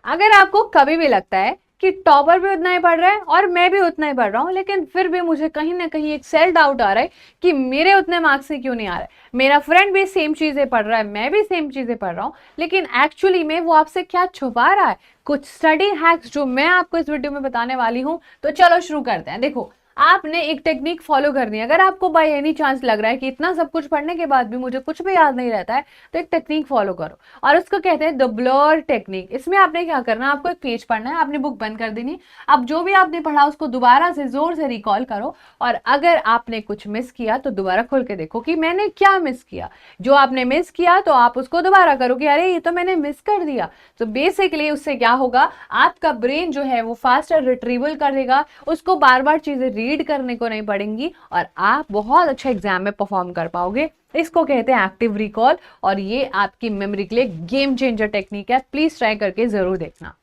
अगर आपको कभी भी लगता है कि टॉपर भी उतना ही पढ़ रहा है और मैं भी उतना ही पढ़ रहा हूँ, लेकिन फिर भी मुझे कहीं ना कहीं एक सेल्फ डाउट आ रहा है कि मेरे उतने मार्क्स से क्यों नहीं आ रहा है, मेरा फ्रेंड भी सेम चीजें पढ़ रहा है, मैं भी सेम चीजें पढ़ रहा हूँ, लेकिन एक्चुअली में वो आपसे क्या छुपा रहा है, कुछ स्टडी हैक्स जो मैं आपको इस वीडियो में बताने वाली हूँ। तो चलो शुरू करते हैं। देखो, आपने एक टेक्निक फॉलो करनी है। अगर आपको बाय एनी चांस लग रहा है कि इतना सब कुछ पढ़ने के बाद भी मुझे कुछ भी याद नहीं रहता है, तो एक टेक्निक फॉलो करो और उसको कहते हैं द ब्लर टेक्निक। इसमें आपने क्या करना है, आपको एक पेज पढ़ना है, आपने बुक बंद कर देनी। अब जो भी आपने पढ़ा उसको दोबारा से जोर से रिकॉल करो, और अगर आपने कुछ मिस किया तो दोबारा खोल के देखो कि मैंने क्या मिस किया। जो आपने मिस किया तो आप उसको दोबारा करो कि अरे ये तो मैंने मिस कर दिया। तो बेसिकली उससे क्या होगा, आपका ब्रेन जो है वो फास्टर रिट्रीवल करेगा, उसको बार बार चीजें रीड करने को नहीं पड़ेंगी और आप बहुत अच्छा एग्जाम में परफॉर्म कर पाओगे। इसको कहते हैं एक्टिव रिकॉल, और ये आपकी मेमोरी के लिए गेम चेंजर टेक्निक है। प्लीज ट्राई करके जरूर देखना।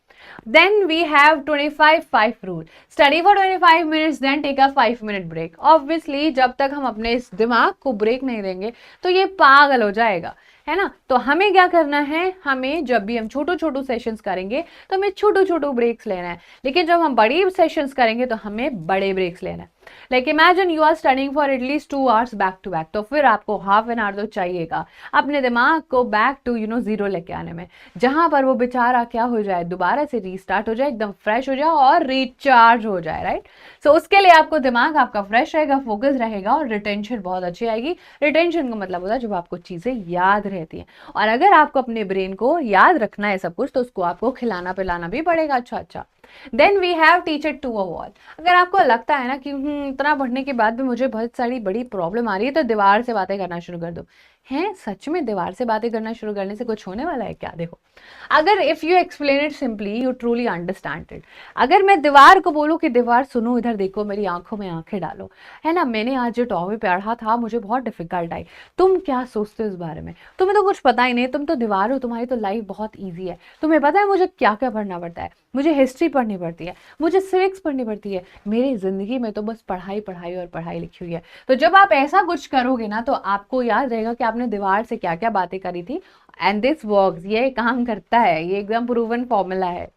Then we have 25-5 rule. Study for 25 minutes, then take a 5-minute break. Obviously, जब तक हम अपने इस दिमाग को ब्रेक नहीं देंगे तो ये पागल हो जाएगा, है ना। तो हमें क्या करना है, हमें जब भी हम छोटू छोटू सेशंस करेंगे तो हमें छोटू छोटू ब्रेक्स लेना है, लेकिन जब हम बड़ी सेशंस करेंगे तो हमें बड़े ब्रेक्स लेना है। Like imagine you are studying for at least 2 hours back to back, तो फिर आपको हाफ एन आवर तो चाहिएगा अपने दिमाग को बैक टू जीरो लेके आने में, जहां पर वो बेचारा क्या हो जाए, दोबारा से रीस्टार्ट हो जाए, एकदम फ्रेश हो जाए और रिचार्ज हो जाए, राइट। सो उसके लिए आपको दिमाग आपका फ्रेश रहेगा, फोकस रहेगा और रिटेंशन बहुत अच्छी आएगी। रिटेंशन का मतलब होता है जब आपको चीजें याद रहती हैं, और अगर आपको अपने ब्रेन को याद रखना है सब कुछ तो उसको आपको खिलाना पिलाना भी पड़ेगा अच्छा अच्छा। Then we have teacher to a wall. अगर आपको लगता है ना कि इतना पढ़ने के बाद भी मुझे बहुत सारी बड़ी प्रॉब्लम आ रही है, तो दीवार से बातें करना शुरू कर दो। हैं, सच में दीवार से बातें करना शुरू करने से कुछ होने वाला है क्या? देखो, अगर if you explain it simply you truly understand it. अगर मैं दीवार को बोलूं कि दीवार सुनो, इधर देखो, मेरी आंखों में आंखें डालो, है ना, मैंने आज जो टॉपिक पढ़ा था मुझे बहुत डिफिकल्ट आई, तुम क्या सोचते हो इस बारे में? तुम्हें तो कुछ पता ही नहीं, तुम तो दीवार हो, तुम्हारी तो लाइफ बहुत ईजी है। तुम्हें पता है मुझे क्या क्या पढ़ना पड़ता है? मुझे हिस्ट्री पढ़नी पड़ती है, मुझे सिविक्स पढ़नी पड़ती है, मेरी जिंदगी में तो बस पढ़ाई पढ़ाई और पढ़ाई लिखी हुई है। तो जब आप ऐसा कुछ करोगे ना तो आपको याद रहेगा कि आपने दीवार से क्या क्या बातें करी थी। एंड दिस वर्क्स, ये काम करता है, ये एकदम प्रूवन फॉर्मूला है।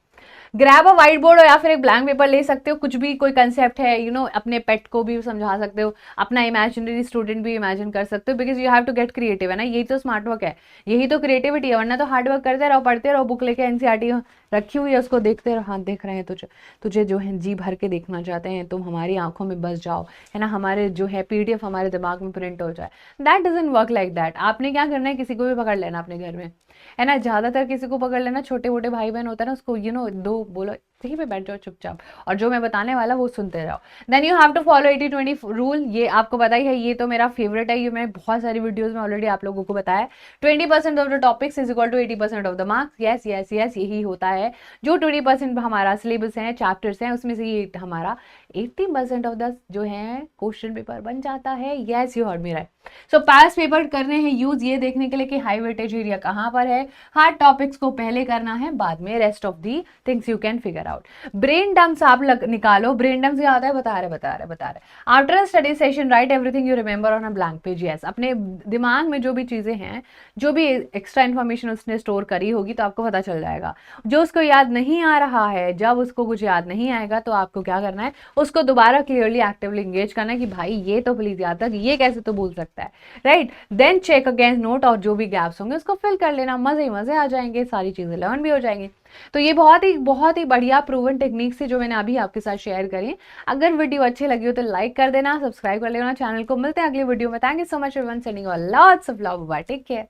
ग्रैब अ व्हाइट बोर्ड या फिर एक ब्लैंक पेपर ले सकते हो, कुछ भी कोई कंसेप्ट है अपने पेट को भी समझा सकते हो, अपना इमेजिनरी स्टूडेंट भी इमेजिन कर सकते हो, because you have to get creative, है ना। यही तो स्मार्ट वर्क है, यही तो क्रिएटिविटी है, वरना तो हार्ड वर्क करते रहो, पढ़ते रहो, बुक लेके एनसीईआरटी रखी हुई है उसको देखते रहो, हाँ देख रहे हैं तुझे, तुझे जो है जी भर के देखना चाहते हैं, तुम हमारी आंखों में बस जाओ, है ना, हमारे जो है पीडीएफ हमारे दिमाग में प्रिंट हो जाए। That doesn't work like that. आपने क्या करना है, किसी को भी पकड़ लेना अपने घर में, है ना, ज्यादातर किसी को पकड़ लेना, छोटे मोटे भाई बहन होता है ना, उसको दो बोलो यहीं पे बैठ जाओ चुपचाप, और जो मैं बताने वाला वो सुनते रहो। Then you have to follow 80-20 rule. ये आपको पता ही है, ये तो मेरा फेवरेट है, ये मैं बहुत सारी वीडियोस में ऑलरेडी आप लोगों को बताया। 20% of the topics is equal to 80% of the marks. Yes yes yes, यही होता है। जो 20% हमारा सिलेबस है, चैप्टर्स हैं, उसमें से ये हमारा 80% ऑफ द जो है क्वेश्चन पेपर बन जाता है। Yes, you heard me right. So pass paper करने हैं यूज ये देखने के लिए कि हाई वेटेज एरिया कहाँ पर है। हार्ड टॉपिक्स को पहले करना है, बाद में rest of the things you can figure out. Brain dumps आप निकालो। ब्रेन डम्प्स क्या होता है, बता रहे। After a study session right everything you remember on a blank page. Yes, अपने दिमाग में जो भी चीजें हैं, जो भी एक्स्ट्रा इन्फॉर्मेशन उसने स्टोर करी होगी तो आपको पता चल जाएगा। जो उसको याद नहीं आ रहा है, जब उसको कुछ याद नहीं आएगा तो आपको क्या करना है, उसको दोबारा क्लियरली एक्टिवली इंगेज करना है कि भाई ये तो प्लीज याद रख, ये कैसे तो भूल सकता है, right. Then check against note, और जो भी गैप्स होंगे उसको फिल कर लेना, मजे ही मजे आ जाएंगे, सारी चीजें लर्न भी हो जाएंगी। तो ये बहुत ही बढ़िया प्रूवन टेक्निक से जो मैंने अभी आपके साथ शेयर करी। अगर वीडियो अच्छी लगी हो तो लाइक कर देना, सब्सक्राइब कर लेना चैनल को। मिलते हैं अगली वीडियो में। Thank you so much everyone, sending you lots of love, bye, take care.